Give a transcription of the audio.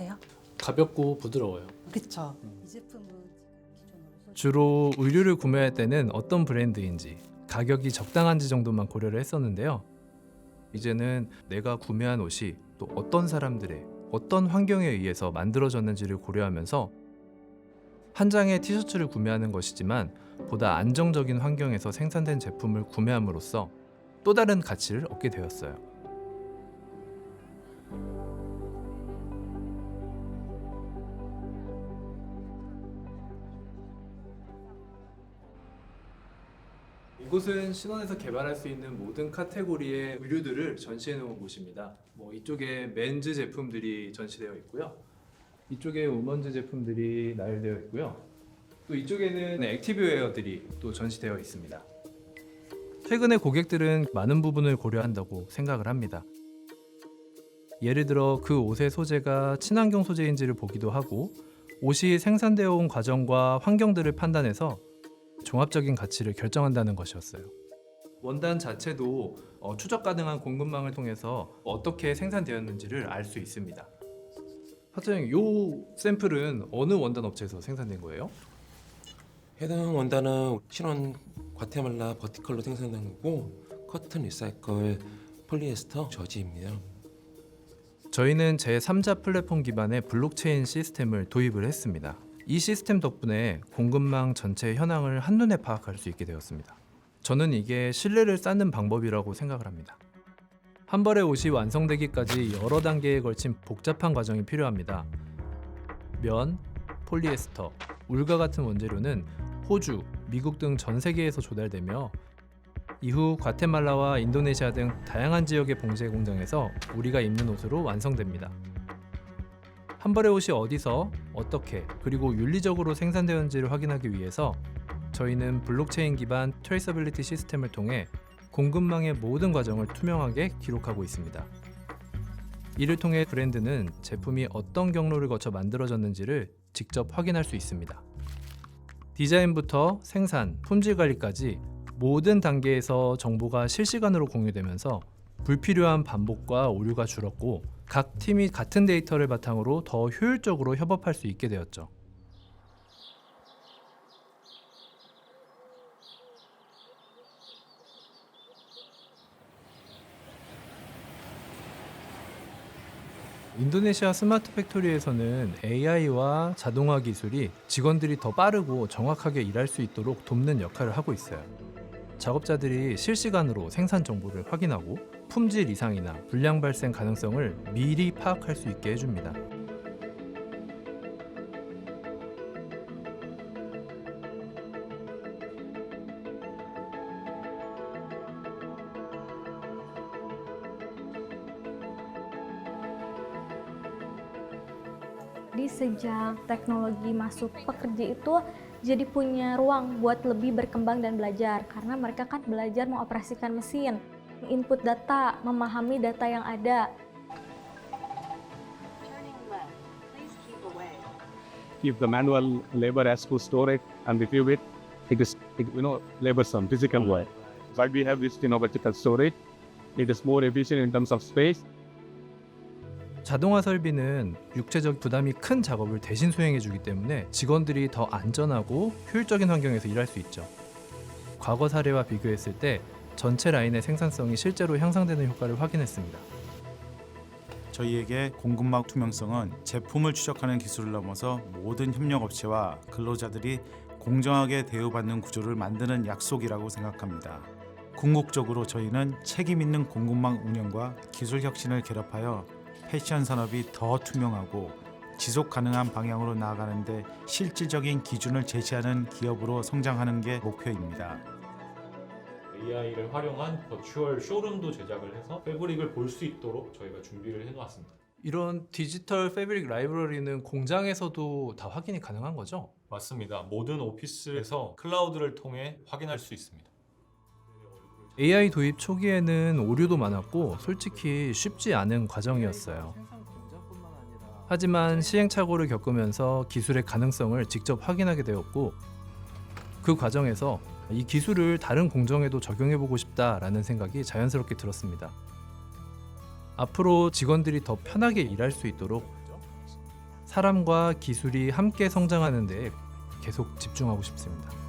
어떠세요? 가볍고 부드러워요. 그쵸. 이 제품은 기존으로 주로 의류를 구매할 때는 어떤 브랜드인지, 가격이 적당한지 정도만 고려를 했었는데요. 이제는 내가 구매한 옷이 또 어떤 사람들의 어떤 환경에 의해서 만들어졌는지를 고려하면서 한 장의 티셔츠를 구매하는 것이지만 보다 안정적인 환경에서 생산된 제품을 구매함으로써 또 다른 가치를 얻게 되었어요. 이곳은 신원에서 개발할 수 있는 모든 카테고리의 의류들을 전시해 놓은 곳입니다. 이쪽에 맨즈 제품들이 전시되어 있고요. 이쪽에 우먼즈 제품들이 나열되어 있고요. 또 이쪽에는 액티브웨어들이 또 전시되어 있습니다. 최근에 고객들은 많은 부분을 고려한다고 생각을 합니다. 예를 들어 그 옷의 소재가 친환경 소재인지를 보기도 하고 옷이 생산되어 온 과정과 환경들을 판단해서 종합적인 가치를 결정한다는 것이었어요. 원단 자체도 추적 가능한 공급망을 통해서 어떻게 생산되었는지를 알 수 있습니다. 사장님, 이 샘플은 어느 원단 업체에서 생산된 거예요? 해당 원단은 신원 과테말라 버티컬로 생산된 거고 커튼 리사이클 폴리에스터 저지입니다. 저희는 제3자 플랫폼 기반의 블록체인 시스템을 도입을 했습니다. 이 시스템 덕분에 공급망 전체 현황을 한눈에 파악할 수 있게 되었습니다. 저는 이게 신뢰를 쌓는 방법이라고 생각을 합니다. 한 벌의 옷이 완성되기까지 여러 단계에 걸친 복잡한 과정이 필요합니다. 면, 폴리에스터, 울과 같은 원재료는 호주, 미국 등 전 세계에서 조달되며 이후 과테말라와 인도네시아 등 다양한 지역의 봉제 공장에서 우리가 입는 옷으로 완성됩니다. 한 벌의 옷이 어디서, 어떻게, 그리고 윤리적으로 생산되었는지를 확인하기 위해서 저희는 블록체인 기반 트레이서빌리티 시스템을 통해 공급망의 모든 과정을 투명하게 기록하고 있습니다. 이를 통해 브랜드는 제품이 어떤 경로를 거쳐 만들어졌는지를 직접 확인할 수 있습니다. 디자인부터 생산, 품질 관리까지 모든 단계에서 정보가 실시간으로 공유되면서 불필요한 반복과 오류가 줄었고 각 팀이 같은 데이터를 바탕으로 더 효율적으로 협업할 수 있게 되었죠. 인도네시아 스마트 팩토리에서는 AI와 자동화 기술이 직원들이 더 빠르고 정확하게 일할 수 있도록 돕는 역할을 하고 있어요. 작업자들이 실시간으로 생산 정보를 확인하고 품질 이상이나 불량 발생 가능성을 미리 파악할 수 있게 해줍니다. Jadi sejak teknologi masuk, pekerja itu jadi punya ruang buat lebih berkembang dan belajar karena mereka kan belajar mengoperasikan mesin, input data, memahami data yang ada. If the manual labor has to store it and retrieve it, it is laborsome, physical work. But we have this vertical storage. It is more efficient in terms of space. 자동화 설비는 육체적 부담이 큰 작업을 대신 수행해주기 때문에 직원들이 더 안전하고 효율적인 환경에서 일할 수 있죠. 과거 사례와 비교했을 때 전체 라인의 생산성이 실제로 향상되는 효과를 확인했습니다. 저희에게 공급망 투명성은 제품을 추적하는 기술을 넘어서 모든 협력업체와 근로자들이 공정하게 대우받는 구조를 만드는 약속이라고 생각합니다. 궁극적으로 저희는 책임 있는 공급망 운영과 기술 혁신을 결합하여 패션 산업이 더 투명하고 지속 가능한 방향으로 나아가는 데 실질적인 기준을 제시하는 기업으로 성장하는 게 목표입니다. AI를 활용한 버추얼 쇼룸도 제작을 해서 패브릭을 볼 수 있도록 저희가 준비를 해놓았습니다. 이런 디지털 패브릭 라이브러리는 공장에서도 다 확인이 가능한 거죠? 맞습니다. 모든 오피스에서 클라우드를 통해 확인할 수 있습니다. AI 도입 초기에는 오류도 많았고 솔직히 쉽지 않은 과정이었어요. 하지만 시행착오를 겪으면서 기술의 가능성을 직접 확인하게 되었고 그 과정에서 이 기술을 다른 공정에도 적용해보고 싶다라는 생각이 자연스럽게 들었습니다. 앞으로 직원들이 더 편하게 일할 수 있도록 사람과 기술이 함께 성장하는 데 계속 집중하고 싶습니다.